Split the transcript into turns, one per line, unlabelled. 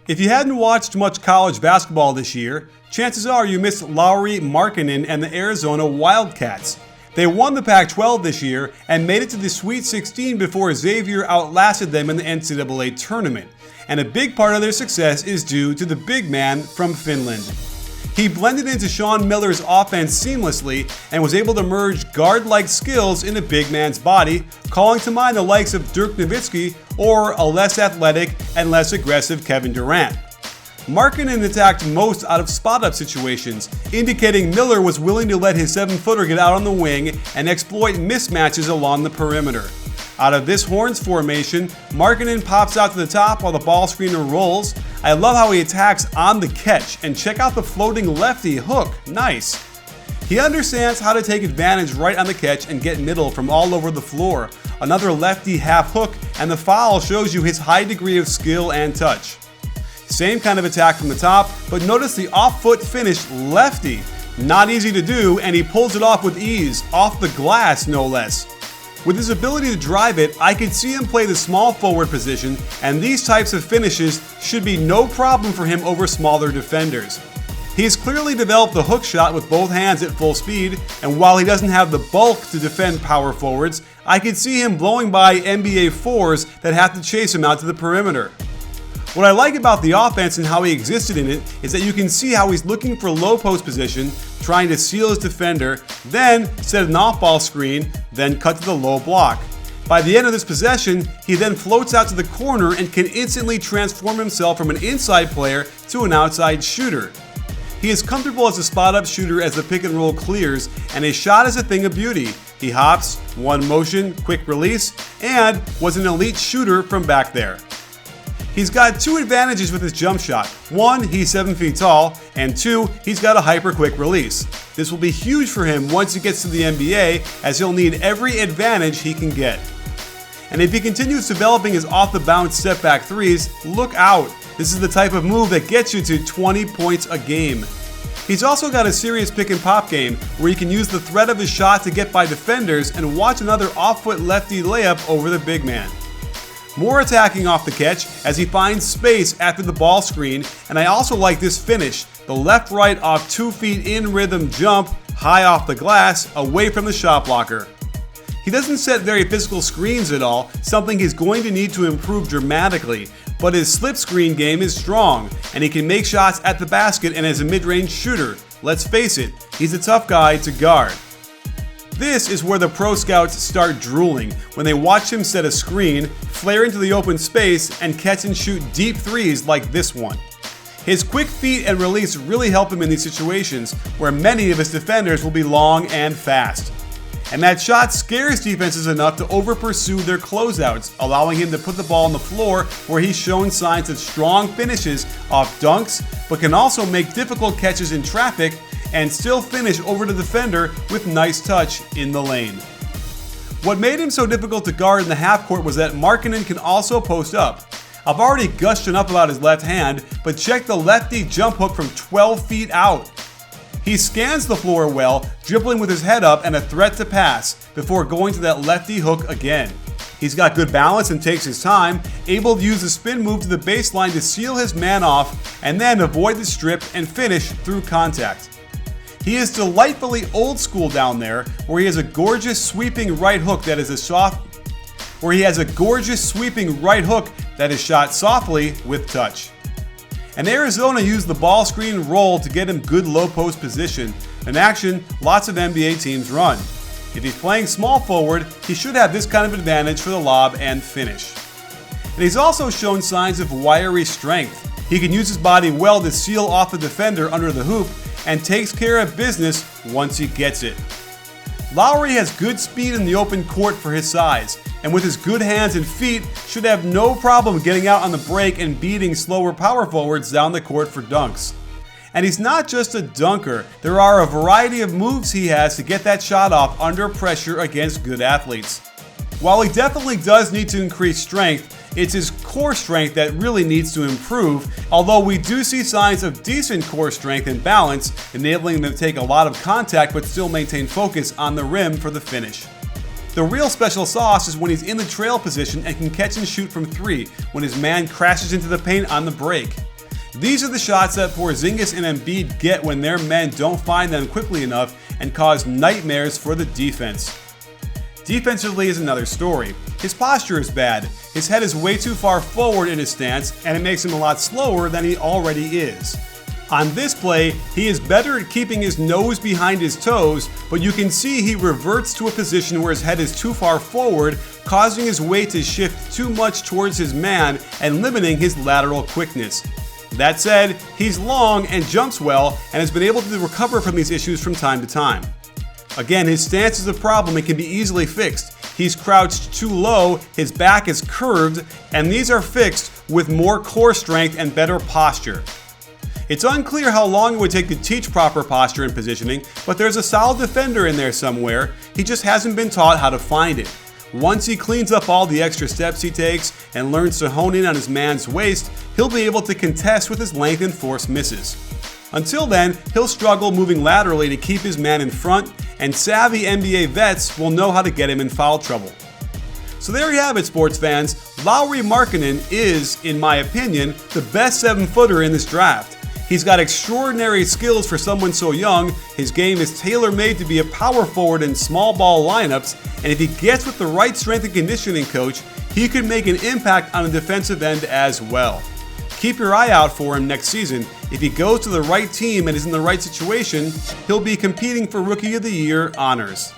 If you hadn't watched much college basketball this year, chances are you missed Lauri Markkanen and the Arizona Wildcats. They won the Pac-12 this year and made it to the Sweet 16 before Xavier outlasted them in the NCAA tournament. And a big part of their success is due to the big man from Finland. He blended into Sean Miller's offense seamlessly and was able to merge guard-like skills in a big man's body, calling to mind the likes of Dirk Nowitzki or a less athletic and less aggressive Kevin Durant. Markkanen attacked most out of spot-up situations, indicating Miller was willing to let his 7-footer get out on the wing and exploit mismatches along the perimeter. Out of this Horns formation, Markkanen pops out to the top while the ball screener rolls. I love how he attacks on the catch, and check out the floating lefty hook, nice. He understands how to take advantage right on the catch and get middle from all over the floor. Another lefty half hook, and the foul shows you his high degree of skill and touch. Same kind of attack from the top, but notice the off-foot finish lefty. Not easy to do, and he pulls it off with ease, off the glass no less. With his ability to drive it, I could see him play the small forward position, and these types of finishes should be no problem for him over smaller defenders. He's clearly developed the hook shot with both hands at full speed, and while he doesn't have the bulk to defend power forwards, I could see him blowing by NBA 4s that have to chase him out to the perimeter. What I like about the offense and how he existed in it is that you can see how he's looking for low post position, trying to seal his defender, then set an off-ball screen, then cut to the low block. By the end of this possession, he then floats out to the corner and can instantly transform himself from an inside player to an outside shooter. He is comfortable as a spot-up shooter as the pick and roll clears, and his shot is a thing of beauty. He hops, one motion, quick release, and was an elite shooter from back there. He's got two advantages with his jump shot. One, he's 7 feet tall, and two, he's got a hyper quick release. This will be huge for him once he gets to the NBA, as he'll need every advantage he can get. And if he continues developing his off the bounce step back threes, look out. This is the type of move that gets you to 20 points a game. He's also got a serious pick and pop game where he can use the threat of his shot to get by defenders and watch another off-foot lefty layup over the big man. More attacking off the catch as he finds space after the ball screen, and I also like this finish, the left-right off 2 feet in rhythm jump, high off the glass, away from the shot blocker. He doesn't set very physical screens at all, something he's going to need to improve dramatically, but his slip screen game is strong, and he can make shots at the basket and as a mid-range shooter. Let's face it, he's a tough guy to guard. This is where the pro scouts start drooling when they watch him set a screen, flare into the open space, and catch and shoot deep threes like this one. His quick feet and release really help him in these situations where many of his defenders will be long and fast. And that shot scares defenses enough to over-pursue their closeouts, allowing him to put the ball on the floor where he's shown signs of strong finishes off dunks, but can also make difficult catches in traffic and still finish over the defender with nice touch in the lane. What made him so difficult to guard in the half court was that Markkanen can also post up. I've already gushed enough about his left hand, but check the lefty jump hook from 12 feet out. He scans the floor well, dribbling with his head up and a threat to pass before going to that lefty hook again. He's got good balance and takes his time, able to use the spin move to the baseline to seal his man off and then avoid the strip and finish through contact. He is delightfully old school down there, where he has a gorgeous sweeping right hook that is shot softly with touch. And Arizona used the ball screen roll to get him good low post position, an action lots of NBA teams run. If he's playing small forward, he should have this kind of advantage for the lob and finish. And he's also shown signs of wiry strength. He can use his body well to seal off the defender under the hoop and takes care of business once he gets it. Lowry has good speed in the open court for his size, and with his good hands and feet, should have no problem getting out on the break and beating slower power forwards down the court for dunks. And he's not just a dunker, there are a variety of moves he has to get that shot off under pressure against good athletes. While he definitely does need to increase strength, it's his core strength that really needs to improve, although we do see signs of decent core strength and balance, enabling him to take a lot of contact but still maintain focus on the rim for the finish. The real special sauce is when he's in the trail position and can catch and shoot from 3 when his man crashes into the paint on the break. These are the shots that Porzingis and Embiid get when their men don't find them quickly enough and cause nightmares for the defense. Defensively is another story. His posture is bad. His head is way too far forward in his stance, and it makes him a lot slower than he already is. On this play, he is better at keeping his nose behind his toes, but you can see he reverts to a position where his head is too far forward, causing his weight to shift too much towards his man and limiting his lateral quickness. That said, he's long and jumps well and has been able to recover from these issues from time to time. Again, his stance is a problem and can be easily fixed. He's crouched too low, his back is curved, and these are fixed with more core strength and better posture. It's unclear how long it would take to teach proper posture and positioning, but there's a solid defender in there somewhere. He just hasn't been taught how to find it. Once he cleans up all the extra steps he takes and learns to hone in on his man's waist, he'll be able to contest with his length and force misses. Until then, he'll struggle moving laterally to keep his man in front, and savvy NBA vets will know how to get him in foul trouble. So there you have it, sports fans. Lauri Markkanen is, in my opinion, the best 7-footer in this draft. He's got extraordinary skills for someone so young. His game is tailor-made to be a power forward in small ball lineups, and if he gets with the right strength and conditioning coach, he could make an impact on the defensive end as well. Keep your eye out for him next season. If he goes to the right team and is in the right situation, he'll be competing for Rookie of the Year honors.